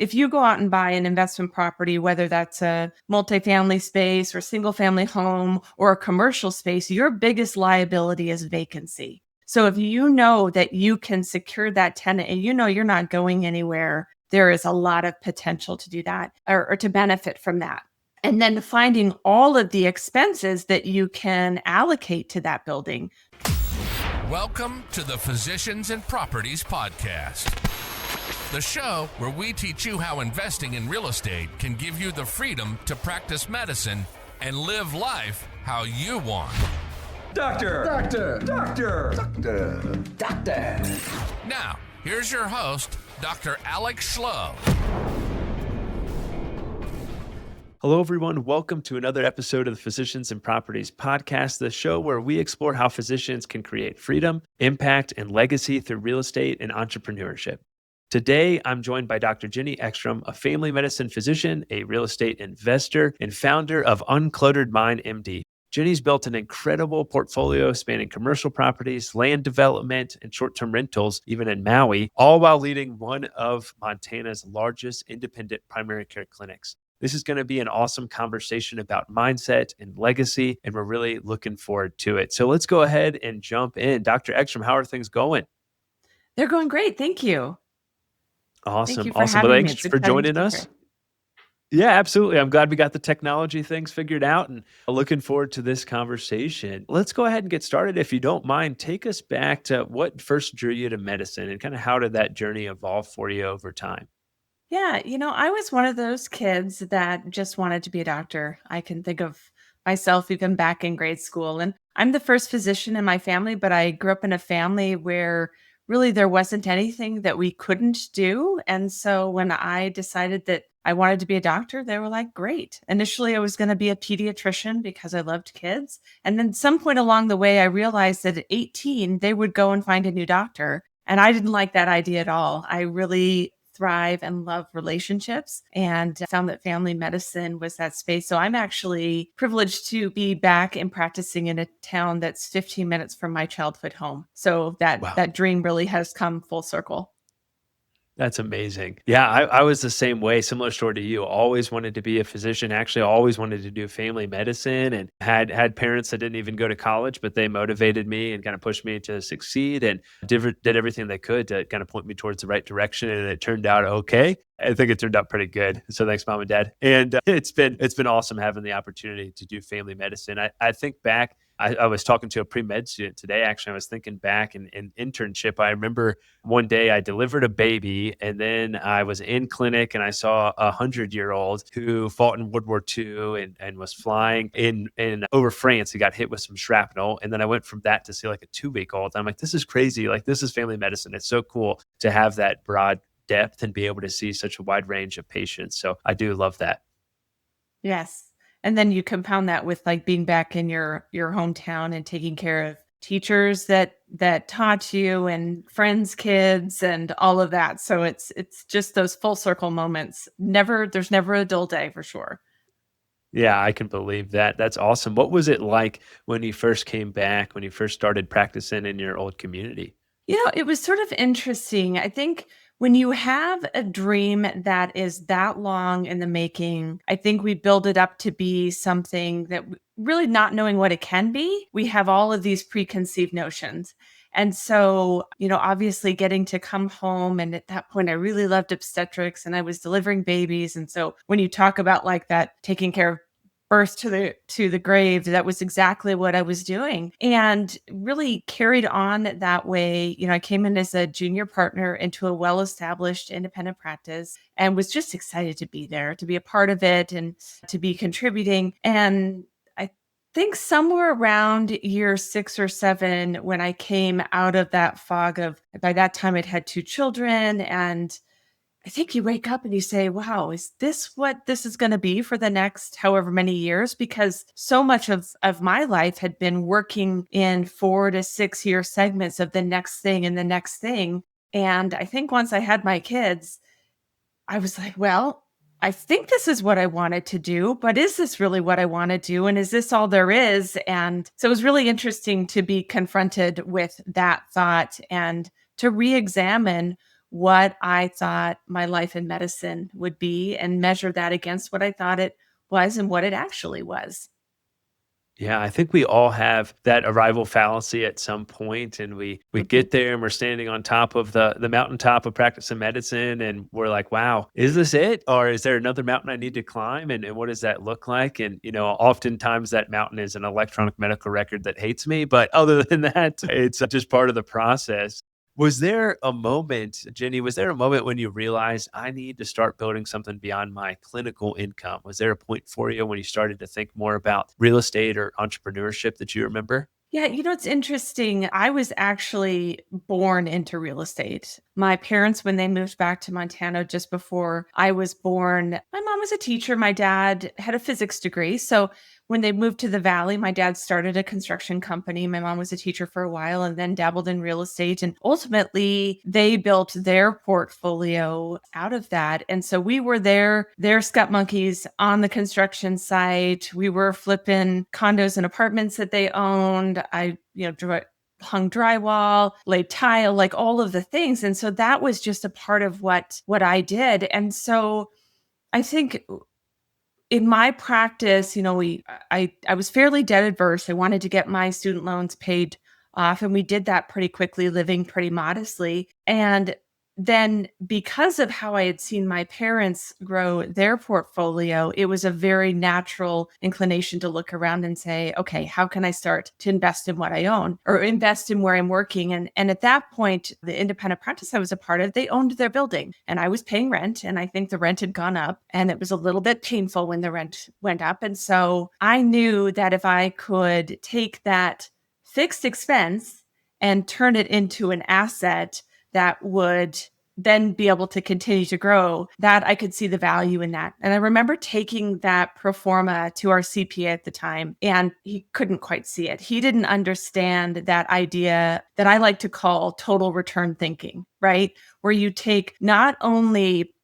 if you go out and buy an investment property, whether that's a multifamily space or single family home or a commercial space, your biggest liability is vacancy. So if you know that you can secure that tenant and you know you're not going anywhere, there is a lot of potential to do that or to benefit from that. And then finding all of the expenses that you can allocate to that building. Welcome to the Physicians and Properties Podcast, the show where we teach you how investing in real estate can give you the freedom to practice medicine and live life how you want. Doctor! Now, here's your host, Dr. Alex Schloe. Hello, everyone. Welcome to another episode of the Physicians and Properties Podcast, the show where we explore how physicians can create freedom, impact, and legacy through real estate and entrepreneurship. Today, I'm joined by Dr. Jennie Eckstrom, a family medicine physician, a real estate investor, and founder of Uncluttered Mind, MD. Jennie's built an incredible portfolio spanning commercial properties, land development, and short-term rentals, even in Maui, all while leading one of Montana's largest independent primary care clinics. This is going to be an awesome conversation about mindset and legacy, and we're really looking forward to it. So let's go ahead and jump in. Dr. Eckstrom, how are things going? They're going great. Thank you. Awesome. Thank you for Well, having me. thanks for joining us. Yeah, absolutely. I'm glad we got the technology things figured out and looking forward to this conversation. Let's go ahead and get started. If you don't mind, take us back to what first drew you to medicine and kind of how did that journey evolve for you over time? Yeah, I was one of those kids that just wanted to be a doctor. I can think of myself even back in grade school. And I'm the first physician in my family, but I grew up in a family where really there wasn't anything that we couldn't do. And so when I decided that I wanted to be a doctor, they were like, great. Initially, I was going to be a pediatrician because I loved kids. And then some point along the way, I realized that at 18, they would go and find a new doctor. And I didn't like that idea at all. I really thrive and love relationships and found that family medicine was that space. So I'm actually privileged to be back and practicing in a town that's 15 minutes from my childhood home. So that dream really has come full circle. That's amazing. Yeah, I was the same way, similar story to you. Always wanted to be a physician, actually always wanted to do family medicine and had parents that didn't even go to college, but they motivated me and kind of pushed me to succeed and did everything they could to kind of point me towards the right direction. And it turned out okay. I think it turned out pretty good. So thanks, Mom and Dad. And it's been awesome having the opportunity to do family medicine. I think back, I was talking to a pre-med student today. Actually, I was thinking back in internship. I remember one day I delivered a baby and then I was in clinic and I saw a 100-year-old who fought in World War II and was flying in over France. He got hit with some shrapnel. And then I went from that to see like a 2-week-old. I'm like, this is crazy. Like, this is family medicine. It's so cool to have that broad depth and be able to see such a wide range of patients. So I do love that. Yes. And then you compound that with like being back in your hometown and taking care of teachers that taught you and friends' kids and all of that. So it's just those full circle moments. There's never a dull day for sure. Yeah, I can believe that. That's awesome. What was it like when you first came back, when you first started practicing in your old community? It was sort of interesting. I think when you have a dream that is that long in the making, I think we build it up to be something that really not knowing what it can be, we have all of these preconceived notions. And so, obviously getting to come home. And at that point, I really loved obstetrics and I was delivering babies. And so when you talk about like that, taking care of birth to the grave, that was exactly what I was doing and really carried on that way. I came in as a junior partner into a well-established independent practice and was just excited to be there, to be a part of it and to be contributing. And I think somewhere around year 6 or 7, when I came out of that fog of, by that time I'd had 2 children, and I think you wake up and you say, wow, is this what this is going to be for the next however many years? Because so much of my life had been working in 4 to 6 year segments of the next thing and the next thing. And I think once I had my kids, I was like, well, I think this is what I wanted to do, but is this really what I want to do? And is this all there is? And so it was really interesting to be confronted with that thought and to re-examine what I thought my life in medicine would be and measure that against what I thought it was and what it actually was. Yeah, I think we all have that arrival fallacy at some point, and we Mhm. get there and we're standing on top of the mountaintop of practicing medicine, and we're like, "Wow, is this it, or is there another mountain I need to climb? And what does that look like?" And oftentimes that mountain is an electronic medical record that hates me, but other than that, it's just part of the process. Was there a moment, Jenny, was there a moment when you realized I need to start building something beyond my clinical income? Was there a point for you when you started to think more about real estate or entrepreneurship that you remember? Yeah, it's interesting. I was actually born into real estate. My parents, when they moved back to Montana just before I was born, my mom was a teacher. My dad had a physics degree. So when they moved to the Valley, my dad started a construction company. My mom was a teacher for a while and then dabbled in real estate. And ultimately, they built their portfolio out of that. And so we were their scut monkeys on the construction site. We were flipping condos and apartments that they owned. I, hung drywall, laid tile, like all of the things. And so that was just a part of what I did. And so I think in my practice, I was fairly debt adverse. I wanted to get my student loans paid off, and we did that pretty quickly, living pretty modestly. And then because of how I had seen my parents grow their portfolio, it was a very natural inclination to look around and say, okay, how can I start to invest in what I own or invest in where I'm working? And at that point, the independent practice I was a part of, they owned their building and I was paying rent. And I think the rent had gone up and it was a little bit painful when the rent went up. And so I knew that if I could take that fixed expense and turn it into an asset that would then be able to continue to grow, that I could see the value in that. And I remember taking that pro forma to our CPA at the time, and he couldn't quite see it. He didn't understand that idea that I like to call total return thinking, right? Where you take not only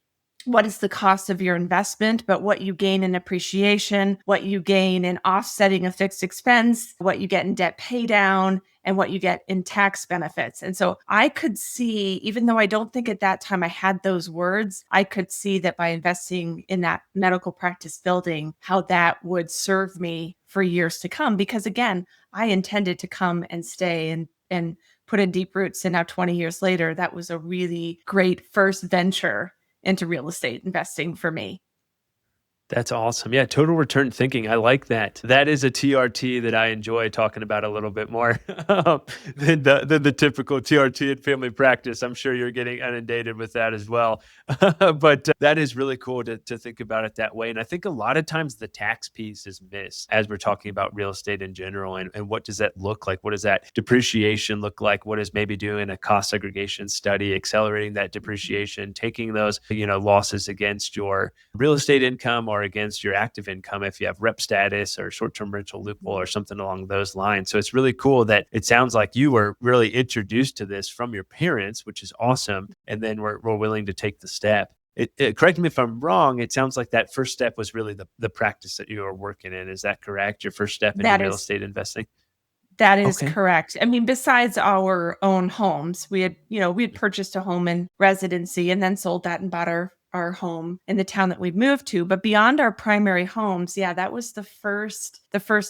what is the cost of your investment, but what you gain in appreciation, what you gain in offsetting a fixed expense, what you get in debt pay down, and what you get in tax benefits. And so I could see, even though I don't think at that time I had those words, I could see that by investing in that medical practice building, how that would serve me for years to come. Because again, I intended to come and stay and put in deep roots. And now 20 years later, that was a really great first venture into real estate investing for me. That's awesome. Yeah, total return thinking. I like that. That is a TRT that I enjoy talking about a little bit more than the typical TRT in family practice. I'm sure you're getting inundated with that as well. But that is really cool to think about it that way. And I think a lot of times the tax piece is missed as we're talking about real estate in general. And what does that look like? What does that depreciation look like? What is maybe doing a cost segregation study, accelerating that depreciation, taking those, losses against your real estate income or against your active income if you have rep status or short-term rental loophole or something along those lines. So it's really cool that it sounds like you were really introduced to this from your parents, which is awesome. And then we're willing to take the step. Correct me if I'm wrong. It sounds like that first step was really the practice that you were working in. Is that correct? Your first step into That real is estate investing? that is Okay. correct. I mean, besides our own homes, we had purchased a home in residency and then sold that and bought our home in the town that we'd moved to. But beyond our primary homes, yeah, that was the first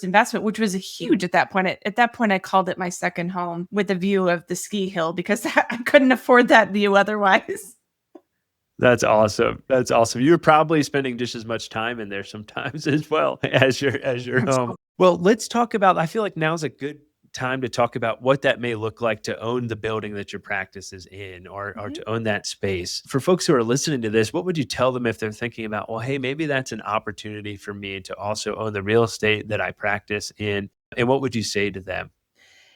investment, which was huge at that point. At that point, I called it my second home with a view of the ski hill because I couldn't afford that view otherwise. That's awesome. That's awesome. You're probably spending just as much time in there sometimes as well as your home. Absolutely. Well, let's talk about, I feel like now's a good time to talk about what that may look like to own the building that your practice is in, or Mhm. to own that space. For folks who are listening to this, what would you tell them if they're thinking about, well, hey, maybe that's an opportunity for me to also own the real estate that I practice in? And what would you say to them?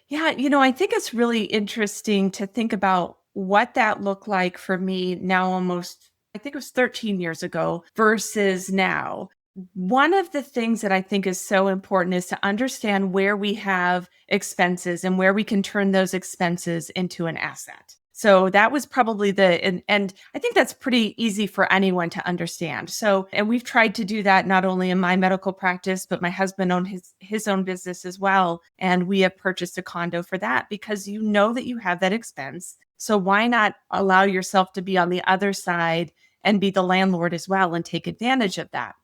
Yeah, I think it's really interesting to think about what that looked like for me now almost, I think it was 13 years ago versus now. One of the things that I think is so important is to understand where we have expenses and where we can turn those expenses into an asset. So that was probably and I think that's pretty easy for anyone to understand. So, and we've tried to do that not only in my medical practice, but my husband owned his own business as well. And we have purchased a condo for that because you know that you have that expense. So why not allow yourself to be on the other side and be the landlord as well and take advantage of that?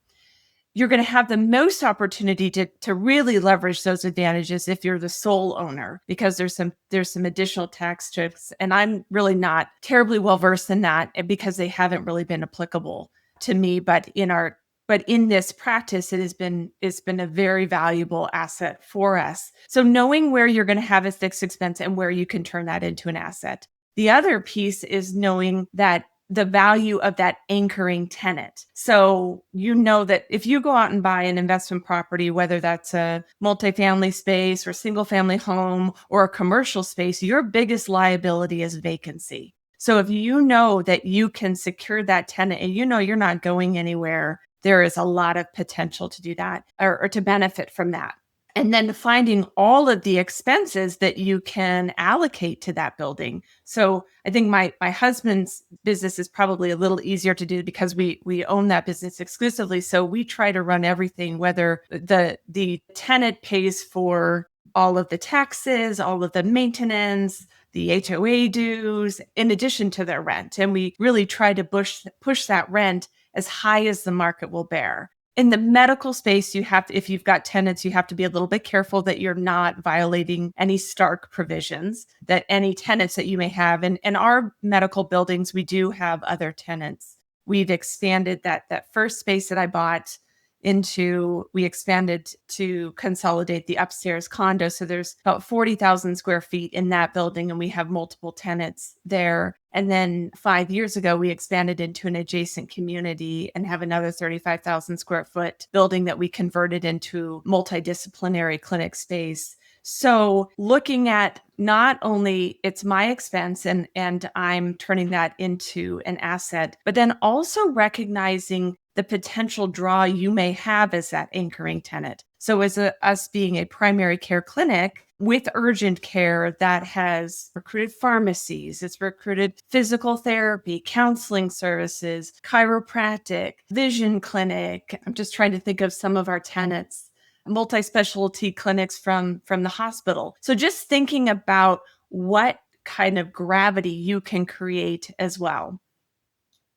You're going to have the most opportunity to really leverage those advantages if you're the sole owner, because there's some additional tax tricks, and I'm really not terribly well versed in that because they haven't really been applicable to me. But in this practice, it's been a very valuable asset for us. So knowing where you're going to have a fixed expense and where you can turn that into an asset. The other piece is knowing that the value of that anchoring tenant. So you know that if you go out and buy an investment property, whether that's a multifamily space or single family home or a commercial space, your biggest liability is vacancy. So if you know that you can secure that tenant and you know you're not going anywhere, there is a lot of potential to do that or to benefit from that. And then finding all of the expenses that you can allocate to that building. So I think my husband's business is probably a little easier to do because we own that business exclusively. So we try to run everything, whether the tenant pays for all of the taxes, all of the maintenance, the HOA dues, in addition to their rent. And we really try to push that rent as high as the market will bear. In the medical space, if you've got tenants, you have to be a little bit careful that you're not violating any Stark provisions, that any tenants that you may have. And in our medical buildings, we do have other tenants. We've expanded that first space that I bought we expanded to consolidate the upstairs condo. So there's about 40,000 square feet in that building, and we have multiple tenants there. And then 5 years ago, we expanded into an adjacent community and have another 35,000 square foot building that we converted into multidisciplinary clinic space. So looking at not only it's my expense and I'm turning that into an asset, but then also recognizing the potential draw you may have as that anchoring tenant. So as us being a primary care clinic with urgent care that has recruited pharmacies, it's recruited physical therapy, counseling services, chiropractic, vision clinic. I'm just trying to think of some of our tenants, multi-specialty clinics from the hospital. So just thinking about what kind of gravity you can create as well.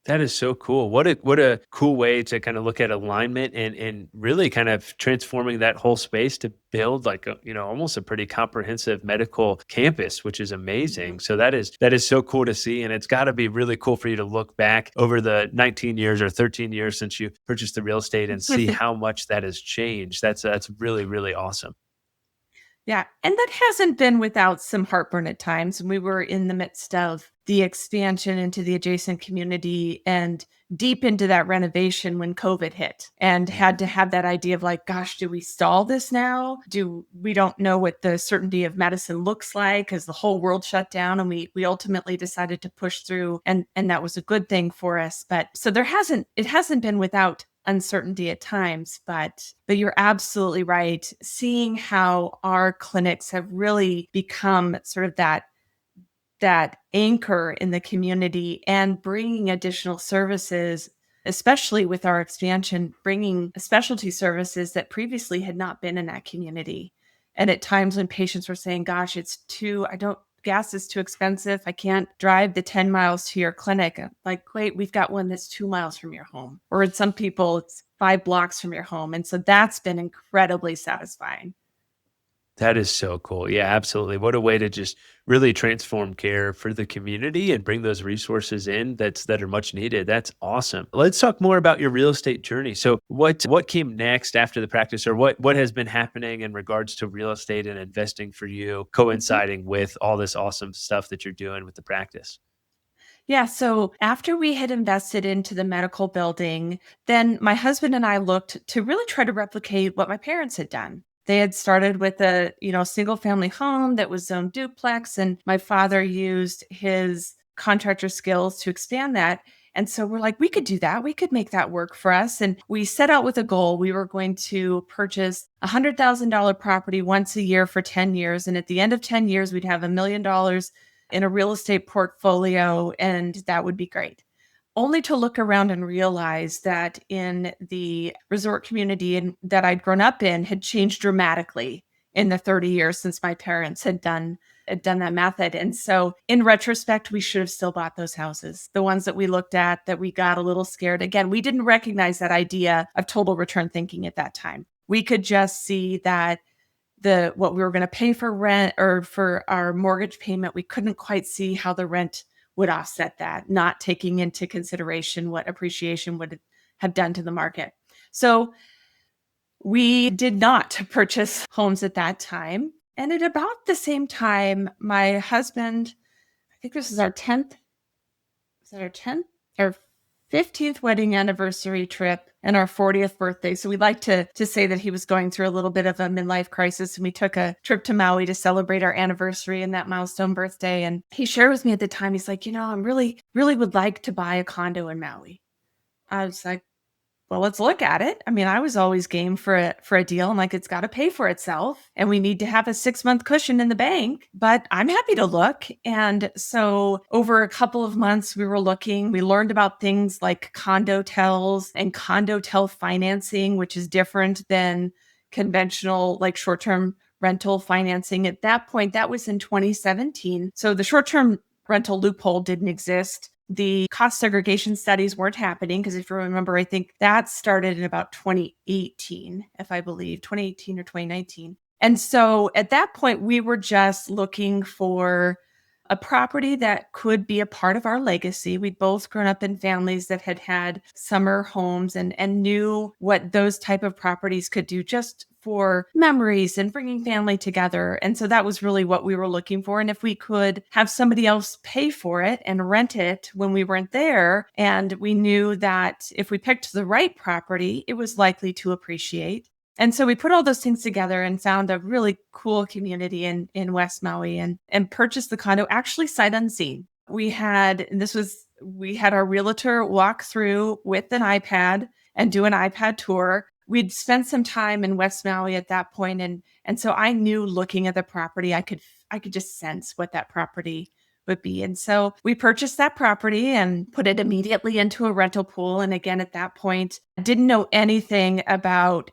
That is so cool. What a cool way to kind of look at alignment and really kind of transforming that whole space to build like almost a pretty comprehensive medical campus, which is amazing. So that is so cool to see, and it's got to be really cool for you to look back over the 19 years or 13 years since you purchased the real estate and see how much that has changed. That's really really awesome. Yeah. And that hasn't been without some heartburn at times. We were in the midst of the expansion into the adjacent community and deep into that renovation when COVID hit and had to have that idea of like, gosh, do we stall this now? We don't know what the certainty of medicine looks like as the whole world shut down. And we ultimately decided to push through and that was a good thing for us. But so it hasn't been without uncertainty at times, but you're absolutely right. Seeing how our clinics have really become sort of that anchor in the community and bringing additional services, especially with our expansion, bringing specialty services that previously had not been in that community. And at times when patients were saying, gosh, gas is too expensive. I can't drive the 10 miles to your clinic. I'm like, wait, we've got one that's 2 miles from your home. Or in some people, it's 5 blocks from your home. And so that's been incredibly satisfying. That is so cool. Yeah, absolutely. What a way to just really transform care for the community and bring those resources in that are much needed. That's awesome. Let's talk more about your real estate journey. So what came next after the practice, or what has been happening in regards to real estate and investing for you, coinciding with all this awesome stuff that you're doing with the practice? Yeah. So after we had invested into the medical building, then my husband and I looked to really try to replicate what my parents had done. They had started with a, single family home that was zoned duplex, and my father used his contractor skills to expand that. And so we're like, we could do that. We could make that work for us. And we set out with a goal. We were going to purchase a $100,000 property once a year for 10 years. And at the end of 10 years, we'd have $1 million in a real estate portfolio, and that would be great. Only to look around and realize that in the resort community that I'd grown up in had changed dramatically in the 30 years since my parents had done done that method. And so in retrospect, we should have still bought those houses. The ones that we looked at that we got a little scared. Again, we didn't recognize that idea of total return thinking at that time. We could just see that what we were going to pay for rent or for our mortgage payment, we couldn't quite see how the rent would offset that, not taking into consideration what appreciation would have done to the market. So we did not purchase homes at that time. And at about the same time, my husband, I think this is our 10th, is that our 10th or 15th wedding anniversary trip and our 40th birthday. So we like to say that he was going through a little bit of a midlife crisis. And we took a trip to Maui to celebrate our anniversary and that milestone birthday. And he shared with me at the time, he's like, I'm really would like to buy a condo in Maui. I was like, well, let's look at it. I mean, I was always game for a deal. I'm like, it's got to pay for itself and we need to have a 6-month cushion in the bank, but I'm happy to look. And so over a couple of months, we were looking, we learned about things like condotel and condotel financing, which is different than conventional, like short-term rental financing. At that point, that was in 2017. So the short-term rental loophole didn't exist. The cost segregation studies weren't happening because if you remember, I think that started in about 2018, if I believe, 2018 or 2019. And so at that point, we were just looking for a property that could be a part of our legacy. We'd both grown up in families that had had summer homes and knew what those type of properties could do just for memories and bringing family together. And so that was really what we were looking for. And if we could have somebody else pay for it and rent it when we weren't there, and we knew that if we picked the right property, it was likely to appreciate. And so we put all those things together and found a really cool community in West Maui and purchased the condo actually sight unseen. We had our realtor walk through with an iPad and do an iPad tour. We'd spent some time in West Maui at that point, and so I knew looking at the property, I could just sense what that property would be. And so we purchased that property and put it immediately into a rental pool. And again, at that point, I didn't know anything about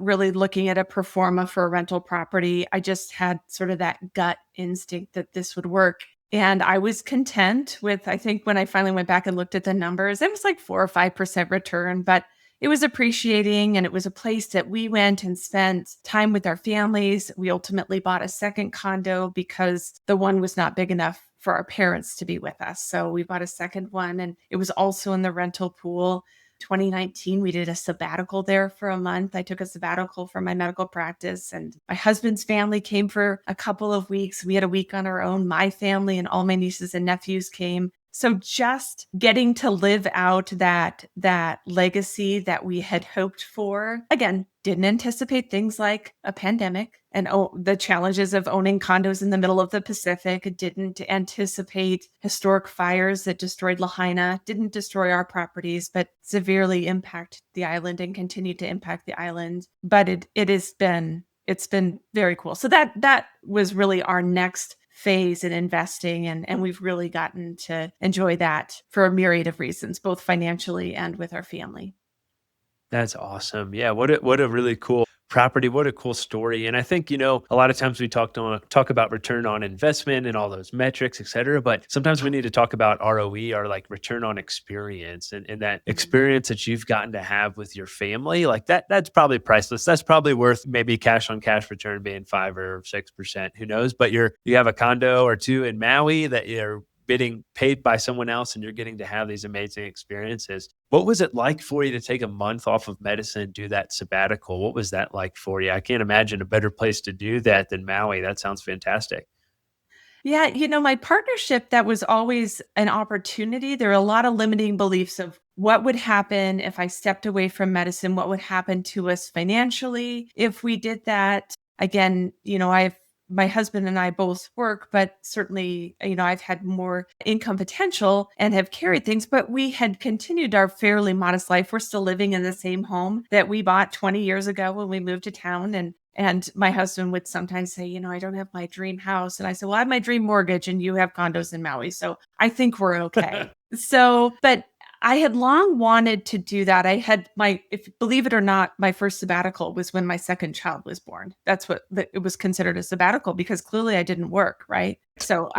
really looking at a pro forma for a rental property. I just had sort of that gut instinct that this would work. And I was content with, I think when I finally went back and looked at the numbers, it was like 4 or 5% return, but it was appreciating, and it was a place that we went and spent time with our families. We ultimately bought a second condo because the one was not big enough for our parents to be with us. So we bought a second one, and it was also in the rental pool. 2019, we did a sabbatical there for a month. I took a sabbatical from my medical practice, and my husband's family came for a couple of weeks. We had a week on our own. My family and all my nieces and nephews came. So just getting to live out that legacy that we had hoped for, again, didn't anticipate things like a pandemic and the challenges of owning condos in the middle of the Pacific. Didn't anticipate historic fires that destroyed Lahaina, didn't destroy our properties, but severely impact the island and continue to impact the island. But it's been very cool. So that was really our next phase in investing. And we've really gotten to enjoy that for a myriad of reasons, both financially and with our family. That's awesome. Yeah. What a really cool property. What a cool story. And I think, a lot of times we talk about return on investment and all those metrics, et cetera, but sometimes we need to talk about ROE or like return on experience and that experience that you've gotten to have with your family. Like that's probably priceless. That's probably worth maybe cash on cash return being 5 or 6%, who knows, but you have a condo or two in Maui that you're getting paid by someone else and you're getting to have these amazing experiences. What was it like for you to take a month off of medicine, do that sabbatical? What was that like for you? I can't imagine a better place to do that than Maui. That sounds fantastic. Yeah, my partnership, that was always an opportunity. There are a lot of limiting beliefs of what would happen if I stepped away from medicine, what would happen to us financially if we did that. Again, my husband and I both work, but certainly, I've had more income potential and have carried things, but we had continued our fairly modest life. We're still living in the same home that we bought 20 years ago when we moved to town. And my husband would sometimes say, I don't have my dream house. And I said, well, I have my dream mortgage and you have condos in Maui. So I think we're okay. But I had long wanted to do that. I had if believe it or not, my first sabbatical was when my second child was born. That's what it was considered a sabbatical because clearly I didn't work, right? So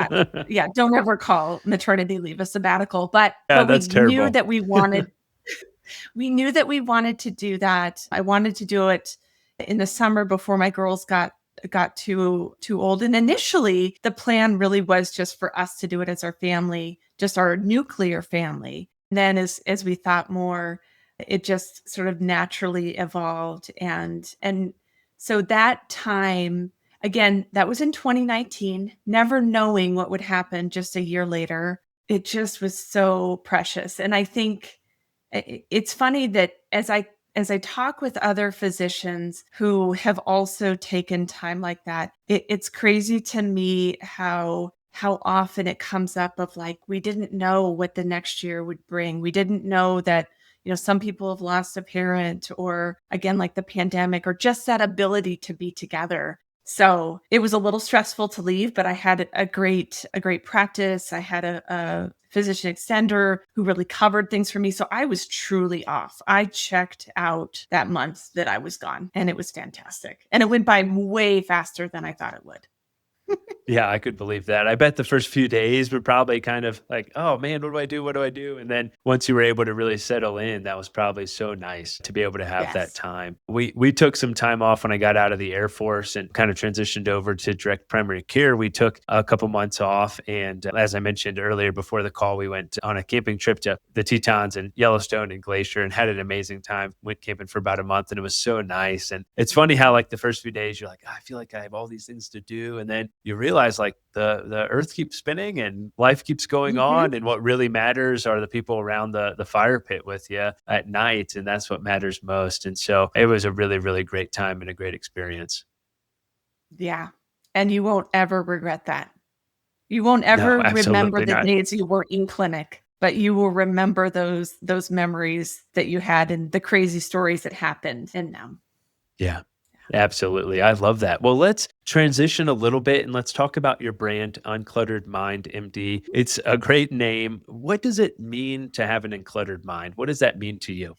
yeah, don't ever call maternity leave a sabbatical. But Yeah, but that's terrible. we knew that we wanted to do that. I wanted to do it in the summer before my girls got too old. And initially, the plan really was just for us to do it as our family, just our nuclear family. And then as we thought more, it just sort of naturally evolved. And so that time, again, that was in 2019, never knowing what would happen just a year later. It just was so precious. And I think it's funny that as I talk with other physicians who have also taken time like that, it's crazy to me how often it comes up of like, we didn't know what the next year would bring. We didn't know that, some people have lost a parent, or again, like the pandemic, or just that ability to be together. So it was a little stressful to leave, but I had a great practice. I had a physician extender who really covered things for me. So I was truly off. I checked out that month that I was gone, and it was fantastic. And it went by way faster than I thought it would. Yeah, I could believe that. I bet the first few days were probably kind of like, "Oh, man, what do I do? What do I do?" And then once you were able to really settle in, that was probably so nice to be able to have that Yes. time. We took some time off when I got out of the Air Force and kind of transitioned over to direct primary care. We took a couple months off, and as I mentioned earlier before the call, we went on a camping trip to the Tetons and Yellowstone and Glacier and had an amazing time. Went camping for about a month, and it was so nice. And it's funny how like the first few days you're like, "I feel like I have all these things to do," and then you realize like the earth keeps spinning and life keeps going Mhm. on, and what really matters are the people around the fire pit with you at night, and that's what matters most. And so it was a really, really great time and a great experience. Yeah. And you won't ever regret that. You won't No, ever remember absolutely the not. days you were in clinic, but you will remember those memories that you had and the crazy stories that happened in them. Yeah, absolutely. I love that. Well, let's transition a little bit and let's talk about your brand, Uncluttered Mind MD. It's a great name. What does it mean to have an uncluttered mind? What does that mean to you?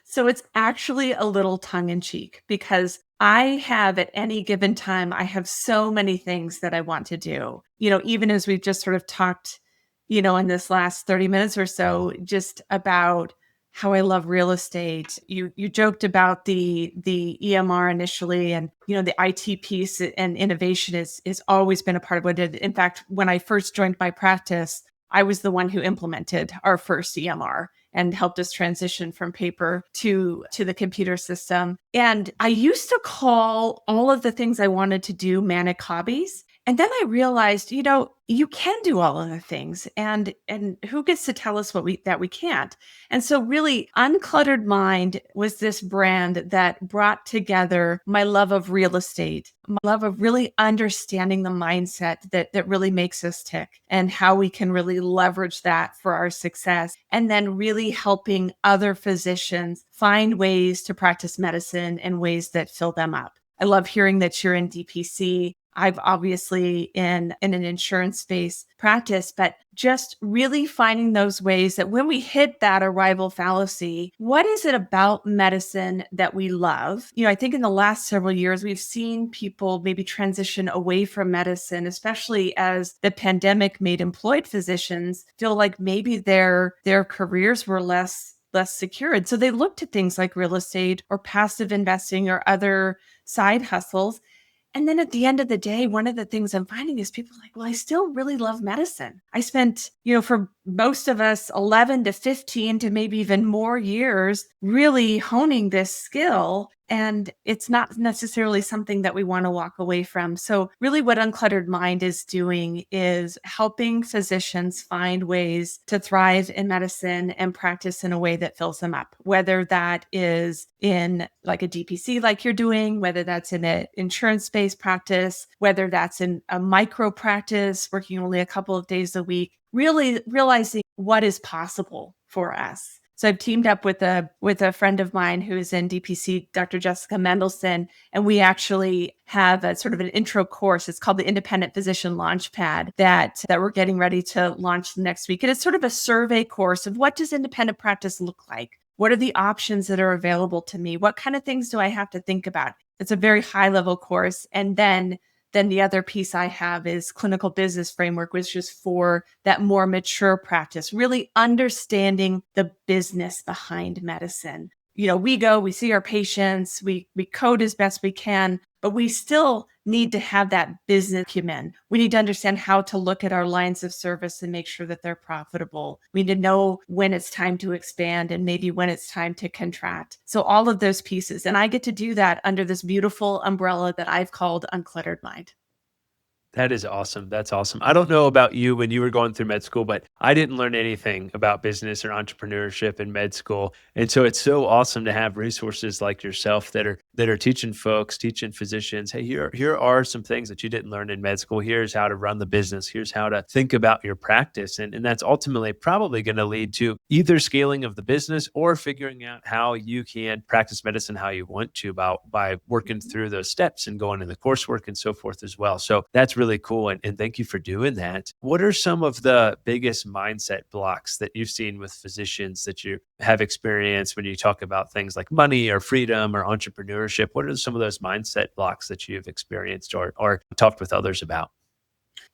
So it's actually a little tongue in cheek because I have at any given time, I have so many things that I want to do. Even as we've just sort of talked, in this last 30 minutes or so, just about how I love real estate. You joked about the EMR initially, and the IT piece and innovation is always been a part of what I did. In fact, when I first joined my practice, I was the one who implemented our first EMR and helped us transition from paper to the computer system. And I used to call all of the things I wanted to do manic hobbies. And then I realized, you can do all of the things, and who gets to tell us that we can't? And so really Uncluttered Mind was this brand that brought together my love of real estate, my love of really understanding the mindset that really makes us tick, and how we can really leverage that for our success, and then really helping other physicians find ways to practice medicine in ways that fill them up. I love hearing that you're in DPC. I've obviously in an insurance space practice, but just really finding those ways that when we hit that arrival fallacy, what is it about medicine that we love? I think in the last several years, we've seen people maybe transition away from medicine, especially as the pandemic made employed physicians feel like maybe their careers were less secured. So they looked at things like real estate or passive investing or other side hustles. And then at the end of the day, one of the things I'm finding is people are like, well, I still really love medicine. I spent, for most of us, 11 to 15 to maybe even more years really honing this skill. And it's not necessarily something that we want to walk away from. So really what Uncluttered Mind is doing is helping physicians find ways to thrive in medicine and practice in a way that fills them up, whether that is in like a DPC like you're doing, whether that's in an insurance-based practice, whether that's in a micro practice working only a couple of days a week, really realizing what is possible for us. So I've teamed up with a friend of mine who is in DPC, Dr. Jessica Mendelson, and we actually have a sort of an intro course. It's called the Independent Physician Launchpad that we're getting ready to launch next week. And it's sort of a survey course of what does independent practice look like? What are the options that are available to me? What kind of things do I have to think about? It's a very high level course. And then the other piece I have is clinical business framework, which is for that more mature practice, really understanding the business behind medicine. We see our patients, we code as best we can, but we still need to have that business acumen. We need to understand how to look at our lines of service and make sure that they're profitable. We need to know when it's time to expand and maybe when it's time to contract. So all of those pieces. And I get to do that under this beautiful umbrella that I've called Uncluttered Mind. That is awesome. That's awesome. I don't know about you when you were going through med school, but I didn't learn anything about business or entrepreneurship in med school. And so it's so awesome to have resources like yourself that are teaching folks, teaching physicians, hey, here are some things that you didn't learn in med school. Here's how to run the business. Here's how to think about your practice. And that's ultimately probably going to lead to either scaling of the business or figuring out how you can practice medicine how you want to by working through those steps and going in the coursework and so forth as well. So that's really cool. And thank you for doing that. What are some of the biggest mindset blocks that you've seen with physicians that you have experienced when you talk about things like money or freedom or entrepreneurship? What are some of those mindset blocks that you've experienced or talked with others about?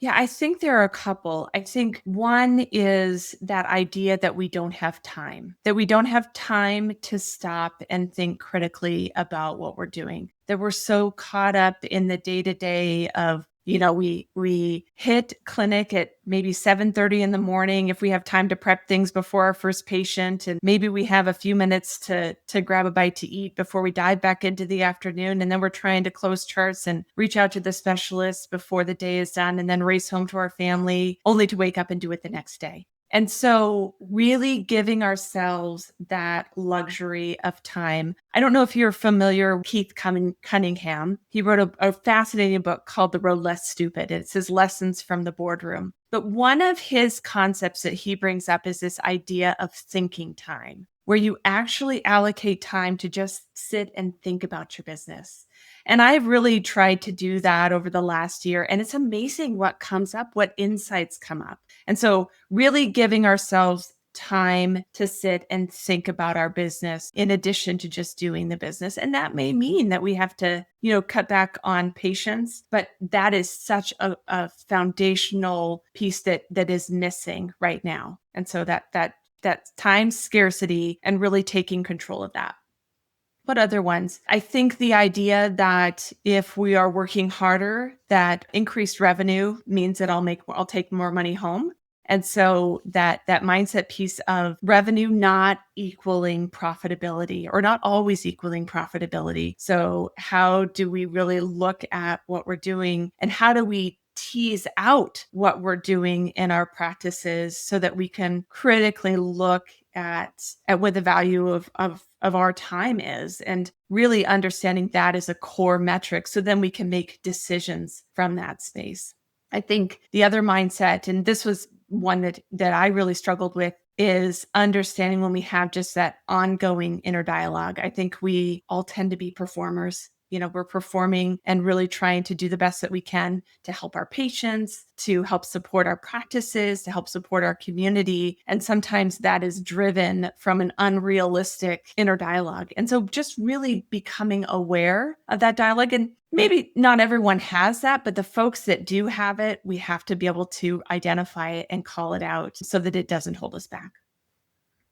Yeah, I think there are a couple. I think one is that idea that we don't have time, that we don't have time to stop and think critically about what we're doing, that we're so caught up in the day to day of we hit clinic at maybe 7:30 in the morning if we have time to prep things before our first patient. And maybe we have a few minutes to grab a bite to eat before we dive back into the afternoon. And then we're trying to close charts and reach out to the specialist before the day is done and then race home to our family only to wake up and do it the next day. And so really giving ourselves that luxury of time. I don't know if you're familiar with Keith Cunningham. He wrote a fascinating book called The Road Less Stupid. It's his lessons from the boardroom. But one of his concepts that he brings up is this idea of thinking time, where you actually allocate time to just sit and think about your business. And I've really tried to do that over the last year. And it's amazing what comes up, what insights come up. And so really giving ourselves time to sit and think about our business in addition to just doing the business. And that may mean that we have to, cut back on patients, but that is such a foundational piece that is missing right now. And so that time scarcity and really taking control of that. What other ones? I think the idea that if we are working harder, that increased revenue means that I'll take more money home. And so that mindset piece of revenue not equaling profitability or not always equaling profitability. So how do we really look at what we're doing and how do we tease out what we're doing in our practices so that we can critically look at what the value of our time is and really understanding that as a core metric. So then we can make decisions from that space. I think the other mindset, and this was one that I really struggled with, is understanding when we have just that ongoing inner dialogue. I think we all tend to be performers. We're performing and really trying to do the best that we can to help our patients, to help support our practices, to help support our community. And sometimes that is driven from an unrealistic inner dialogue. And so just really becoming aware of that dialogue. And maybe not everyone has that, but the folks that do have it, we have to be able to identify it and call it out so that it doesn't hold us back.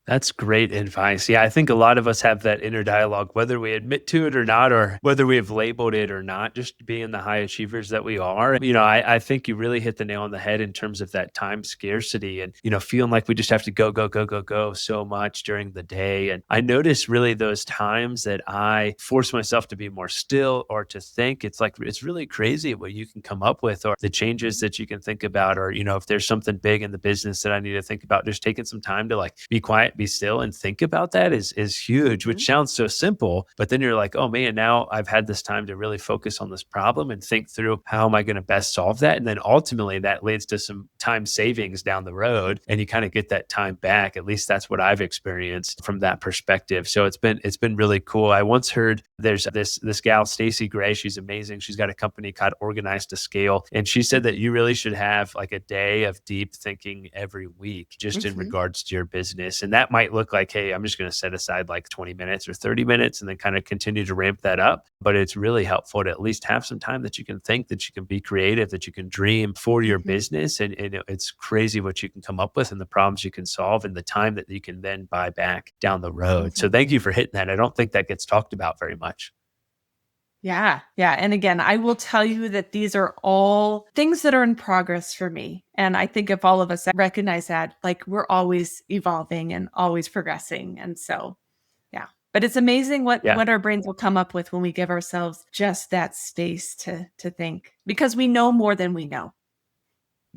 That's great advice. Yeah, I think a lot of us have that inner dialogue, whether we admit to it or not, or whether we have labeled it or not, just being the high achievers that we are. I think you really hit the nail on the head in terms of that time scarcity and, feeling like we just have to go so much during the day. And I notice really those times that I force myself to be more still or to think, it's really crazy what you can come up with or the changes that you can think about, or, if there's something big in the business that I need to think about, just taking some time to be quiet, be still and think about that is huge, Mhm. which sounds so simple. But then you're like, oh man, now I've had this time to really focus on this problem and think through how am I going to best solve that? And then ultimately that leads to some time savings down the road. And you kind of get that time back. At least that's what I've experienced from that perspective. So it's been really cool. I once heard there's this gal, Stacy Gray. She's amazing. She's got a company called Organized to Scale. And she said that you really should have like a day of deep thinking every week, just in Mhm. regards to your business. And that might look like, hey, I'm just going to set aside like 20 minutes or 30 minutes and then kind of continue to ramp that up. But it's really helpful to at least have some time that you can think, that you can be creative, that you can dream for your Mhm. business. And it's crazy what you can come up with and the problems you can solve and the time that you can then buy back down the road. So Mhm. thank you for hitting that. I don't think that gets talked about very much. Yeah, yeah, and again, I will tell you that these are all things that are in progress for me, and I think if all of us recognize that, like, we're always evolving and always progressing, and so, yeah. But it's amazing Yeah. what our brains will come up with when we give ourselves just that space to think, because we know more than we know.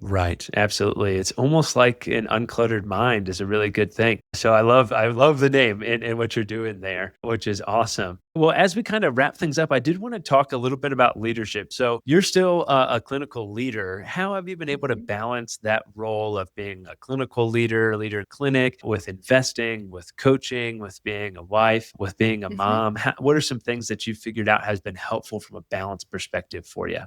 Right. Absolutely. It's almost like an uncluttered mind is a really good thing. So I love the name and what you're doing there, which is awesome. Well, as we kind of wrap things up, I did want to talk a little bit about leadership. So you're still a clinical leader. How have you been able to Mhm, balance that role of being a clinical leader, leader clinic, with investing, with coaching, with being a wife, with being a mhm. mom? What are some things that you figured out has been helpful from a balance perspective for you?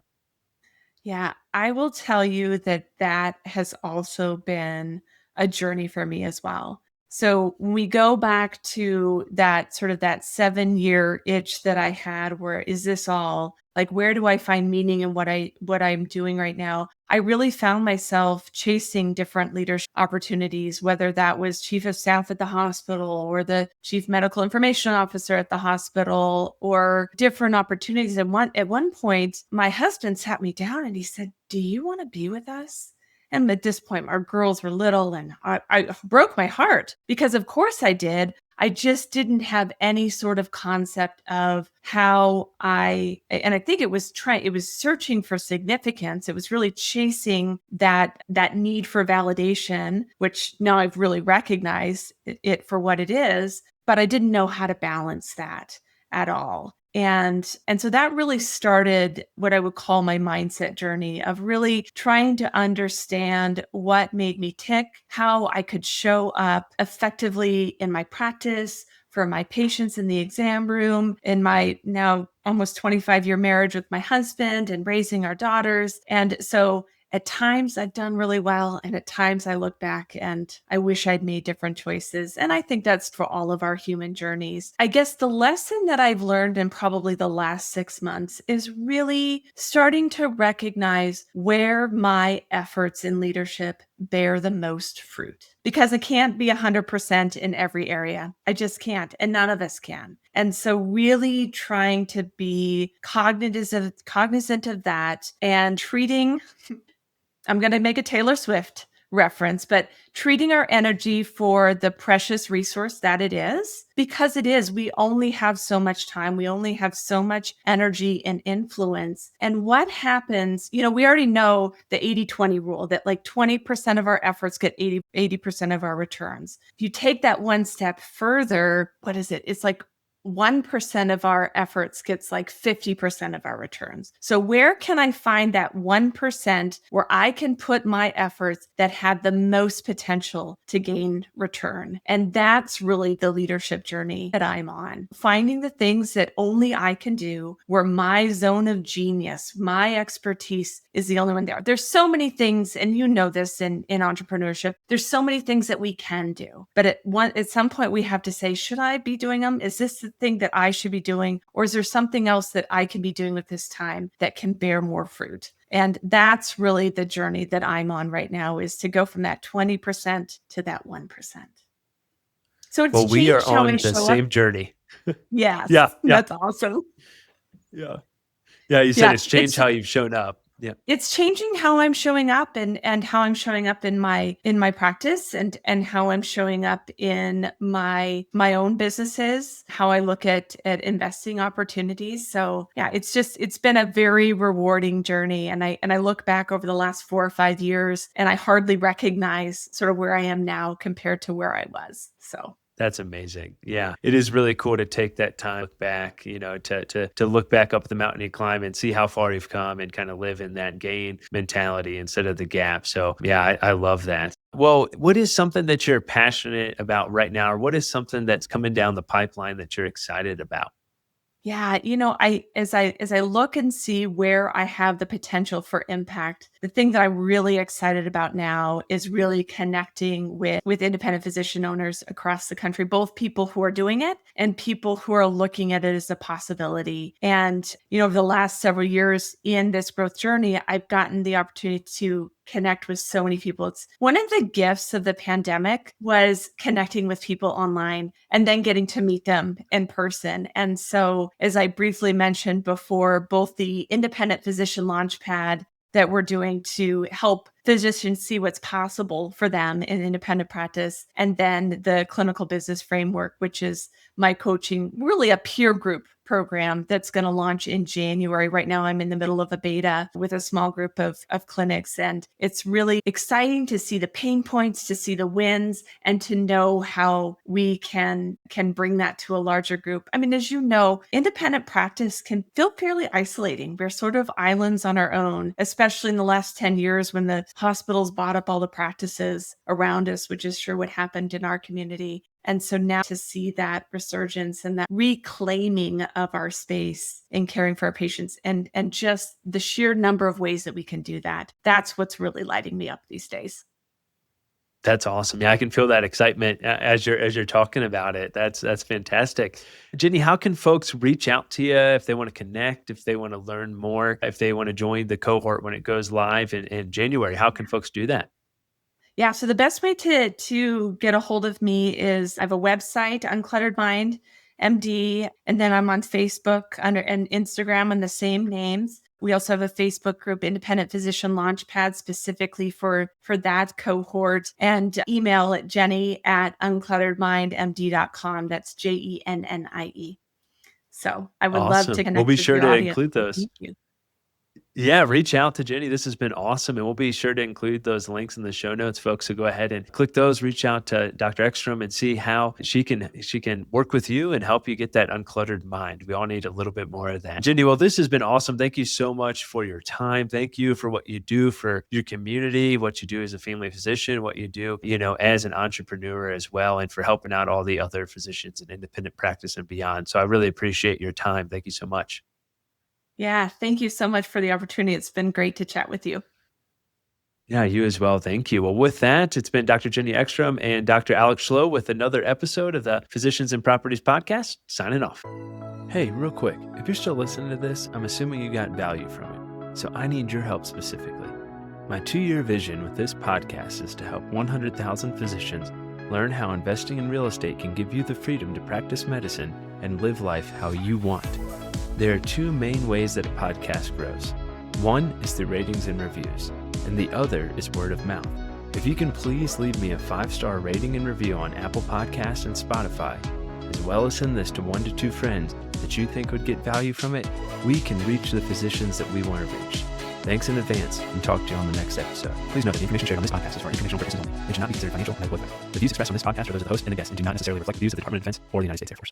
Yeah, I will tell you that that has also been a journey for me as well. So when we go back to that sort of that 7-year itch that I had, where is this all like, where do I find meaning in what I'm doing right now? I really found myself chasing different leadership opportunities, whether that was chief of staff at the hospital or the chief medical information officer at the hospital or different opportunities. And at one point, my husband sat me down and he said, "Do you want to be with us?" And at this point, our girls were little and I broke my heart because, of course, I did. I just didn't have any sort of concept of how and I think it was searching for significance. It was really chasing that need for validation, which now I've really recognized it for what it is, but I didn't know how to balance that at all. And so that really started what I would call my mindset journey of really trying to understand what made me tick, how I could show up effectively in my practice for my patients in the exam room, in my now almost 25-year marriage with my husband and raising our daughters. And so at times I've done really well. And at times I look back and I wish I'd made different choices. And I think that's for all of our human journeys. I guess the lesson that I've learned in probably the last 6 months is really starting to recognize where my efforts in leadership bear the most fruit, because I can't be 100% in every area. I just can't. And none of us can. And so really trying to be cognizant of that and treating I'm going to make a Taylor Swift reference, but treating our energy for the precious resource that it is, because it is, we only have so much time. We only have so much energy and influence. And what happens, we already know the 80-20 rule that like 20% of our efforts get 80% of our returns. If you take that one step further, what is it? It's like 1% of our efforts gets like 50% of our returns. So where can I find that 1% where I can put my efforts that have the most potential to gain return? And that's really the leadership journey that I'm on. Finding the things that only I can do, where my zone of genius, my expertise is the only one there. There's so many things, and you know this in entrepreneurship, there's so many things that we can do. But at some point we have to say, should I be doing them? Is this the thing that I should be doing? Or is there something else that I can be doing with this time that can bear more fruit? And that's really the journey that I'm on right now, is to go from that 20% to that 1%. So it's Well, we are changed how I on the show up. same journey. Yes, Yeah. Yeah. that's awesome. Yeah. Yeah. You said Yeah, it's changed how you've shown up. Yeah. It's changing how I'm showing up and how I'm showing up in my practice and how I'm showing up in my own businesses, how I look at investing opportunities. So yeah, it's been a very rewarding journey. And I look back over the last 4 or 5 years and I hardly recognize sort of where I am now compared to where I was. So That's amazing. Yeah. It is really cool to take that time, look back, to look back up the mountain you climb and see how far you've come and kind of live in that gain mentality instead of the gap. So yeah, I love that. Well, what is something that you're passionate about right now, or what is something that's coming down the pipeline that you're excited about? yeah, as I look and see where I have the potential for impact, the thing that I'm really excited about now is really connecting with independent physician owners across the country, both people who are doing it and people who are looking at it as a possibility. And, over the last several years in this growth journey, I've gotten the opportunity to connect with so many people. It's one of the gifts of the pandemic was connecting with people online and then getting to meet them in person. And so, as I briefly mentioned before, both the independent physician launchpad that we're doing to help physicians see what's possible for them in independent practice, and then the clinical business framework, which is my coaching, really a peer group program that's going to launch in January. Right now, I'm in the middle of a beta with a small group of clinics, and it's really exciting to see the pain points, to see the wins, and to know how we can bring that to a larger group. I mean, as you know, independent practice can feel fairly isolating. We're sort of islands on our own, especially in the last 10 years when the hospitals bought up all the practices around us, which is sure what happened in our community. And so now to see that resurgence and that reclaiming of our space in caring for our patients and just the sheer number of ways that we can do that, that's what's really lighting me up these days. That's awesome. Yeah, I can feel that excitement as you're talking about it. That's fantastic. Jennie, how can folks reach out to you if they want to connect, if they want to learn more, if they want to join the cohort when it goes live in January? How can folks do that? Yeah, so the best way to get a hold of me is I have a website, Uncluttered Mind, MD, and then I'm on Facebook and Instagram on the same names. We also have a Facebook group, Independent Physician Launchpad, specifically for that cohort, and email at jennie@unclutteredmindmd.com. That's JENNIE. So I would love to Awesome. We'll connect be with sure your to audience. include those. Thank you. Yeah, reach out to Jennie. This has been awesome. And we'll be sure to include those links in the show notes, folks. So go ahead and click those, reach out to Dr. Eckstrom and see how she can work with you and help you get that uncluttered mind. We all need a little bit more of that. Jennie, well, this has been awesome. Thank you so much for your time. Thank you for what you do for your community, what you do as a family physician, what you do, as an entrepreneur as well, and for helping out all the other physicians in independent practice and beyond. So I really appreciate your time. Thank you so much. Yeah, thank you so much for the opportunity. It's been great to chat with you. Yeah, you as well. Thank you. Well, with that, it's been Dr. Jennie Eckstrom and Dr. Alex Schloe with another episode of the Physicians and Properties podcast, signing off. Hey, real quick, if you're still listening to this, I'm assuming you got value from it. So I need your help specifically. My 2-year vision with this podcast is to help 100,000 physicians learn how investing in real estate can give you the freedom to practice medicine and live life how you want. There are 2 main ways that a podcast grows. One is through ratings and reviews, and the other is word of mouth. If you can please leave me a 5-star rating and review on Apple Podcasts and Spotify, as well as send this to 1 to 2 friends that you think would get value from it, we can reach the physicians that we want to reach. Thanks in advance, and talk to you on the next episode. Please note that the information shared on this podcast is for informational purposes only. It should not be considered financial or medical advice. The views expressed on this podcast are those of the host and the guest and do not necessarily reflect the views of the Department of Defense or the United States Air Force.